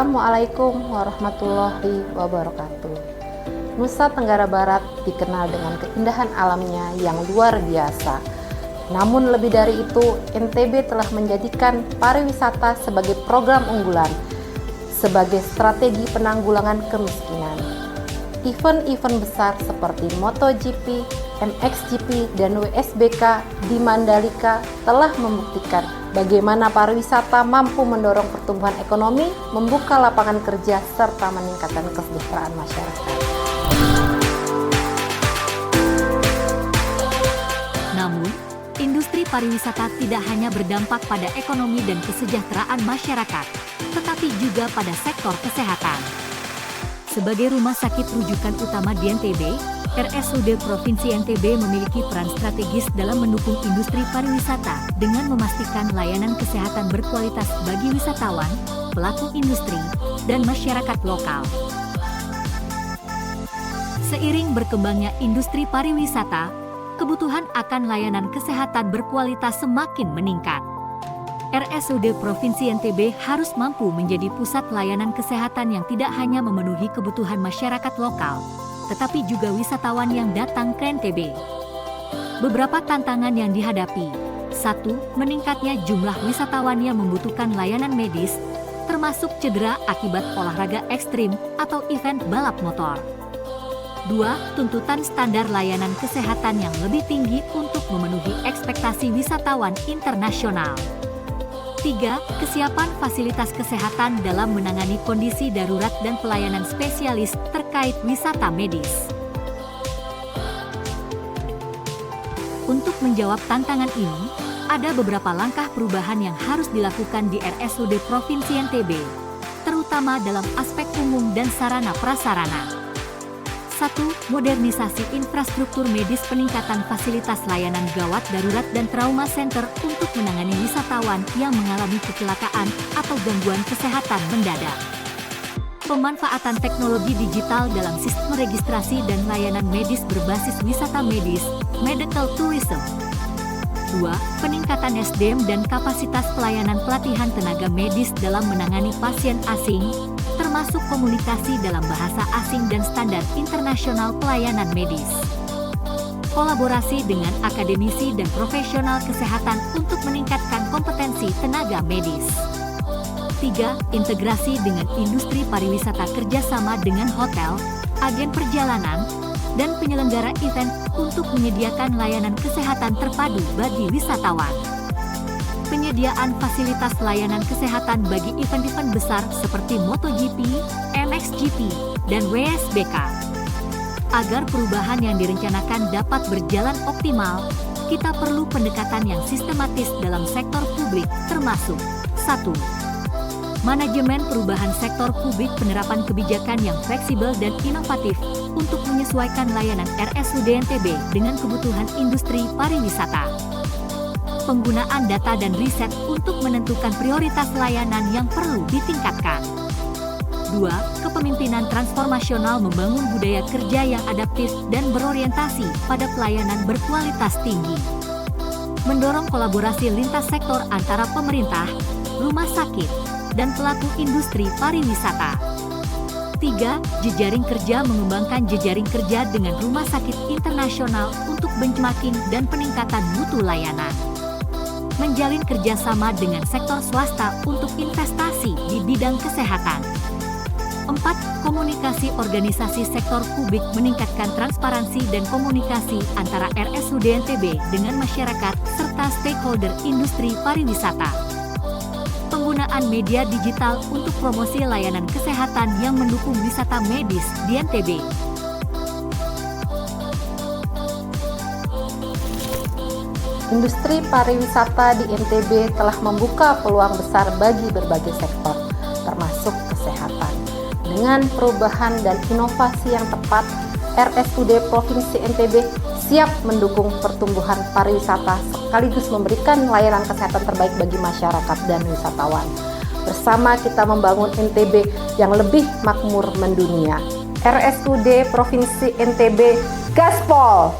Assalamualaikum warahmatullahi wabarakatuh. Nusa Tenggara Barat dikenal dengan keindahan alamnya yang luar biasa. Namun lebih dari itu, NTB telah menjadikan pariwisata sebagai program unggulan, sebagai strategi penanggulangan kemiskinan. Event-event besar seperti MotoGP, MXGP, dan WSBK di Mandalika telah membuktikan bagaimana pariwisata mampu mendorong pertumbuhan ekonomi, membuka lapangan kerja, serta meningkatkan kesejahteraan masyarakat. Namun, industri pariwisata tidak hanya berdampak pada ekonomi dan kesejahteraan masyarakat, tetapi juga pada sektor kesehatan. Sebagai rumah sakit rujukan utama di NTB, RSUD Provinsi NTB memiliki peran strategis dalam mendukung industri pariwisata dengan memastikan layanan kesehatan berkualitas bagi wisatawan, pelaku industri, dan masyarakat lokal. Seiring berkembangnya industri pariwisata, kebutuhan akan layanan kesehatan berkualitas semakin meningkat. RSUD Provinsi NTB harus mampu menjadi pusat layanan kesehatan yang tidak hanya memenuhi kebutuhan masyarakat lokal, tetapi juga wisatawan yang datang ke NTB. Beberapa tantangan yang dihadapi: 1. Meningkatnya jumlah wisatawan yang membutuhkan layanan medis, termasuk cedera akibat olahraga ekstrim atau event balap motor. 2. Tuntutan standar layanan kesehatan yang lebih tinggi untuk memenuhi ekspektasi wisatawan internasional. 3. Kesiapan fasilitas kesehatan dalam menangani kondisi darurat dan pelayanan spesialis terkait wisata medis. Untuk menjawab tantangan ini, ada beberapa langkah perubahan yang harus dilakukan di RSUD Provinsi NTB, terutama dalam aspek umum dan sarana prasarana. 1. Modernisasi infrastruktur medis, peningkatan fasilitas layanan gawat darurat dan trauma center untuk menangani wisatawan yang mengalami kecelakaan atau gangguan kesehatan mendadak. Pemanfaatan teknologi digital dalam sistem registrasi dan layanan medis berbasis wisata medis, medical tourism. 2. Peningkatan SDM dan kapasitas pelayanan pelatihan tenaga medis dalam menangani pasien asing, termasuk komunikasi dalam bahasa asing dan standar internasional pelayanan medis. Kolaborasi dengan akademisi dan profesional kesehatan untuk meningkatkan kompetensi tenaga medis. 3. Integrasi dengan industri pariwisata, kerjasama dengan hotel, agen perjalanan, dan penyelenggara event untuk menyediakan layanan kesehatan terpadu bagi wisatawan. Penyediaan fasilitas layanan kesehatan bagi event-event besar seperti MotoGP, MXGP, dan WSBK. Agar perubahan yang direncanakan dapat berjalan optimal, kita perlu pendekatan yang sistematis dalam sektor publik, termasuk 1. Manajemen perubahan sektor publik, penerapan kebijakan yang fleksibel dan inovatif untuk menyesuaikan layanan RSUD NTB dengan kebutuhan industri pariwisata. Penggunaan data dan riset untuk menentukan prioritas layanan yang perlu ditingkatkan. 2. Kepemimpinan transformasional, membangun budaya kerja yang adaptif dan berorientasi pada pelayanan berkualitas tinggi. Mendorong kolaborasi lintas sektor antara pemerintah, rumah sakit, dan pelaku industri pariwisata. 3. Jejaring kerja, mengembangkan jejaring kerja dengan rumah sakit internasional untuk benchmarking dan peningkatan mutu layanan. Menjalin kerjasama dengan sektor swasta untuk investasi di bidang kesehatan. 4. Komunikasi organisasi sektor publik, meningkatkan transparansi dan komunikasi antara RSUD NTB dengan masyarakat serta stakeholder industri pariwisata. Penggunaan media digital untuk promosi layanan kesehatan yang mendukung wisata medis di NTB. Industri pariwisata di NTB telah membuka peluang besar bagi berbagai sektor, termasuk kesehatan. Dengan perubahan dan inovasi yang tepat, RSUD Provinsi NTB siap mendukung pertumbuhan pariwisata sekaligus memberikan layanan kesehatan terbaik bagi masyarakat dan wisatawan. Bersama kita membangun NTB yang lebih makmur mendunia. RSUD Provinsi NTB, gaspol!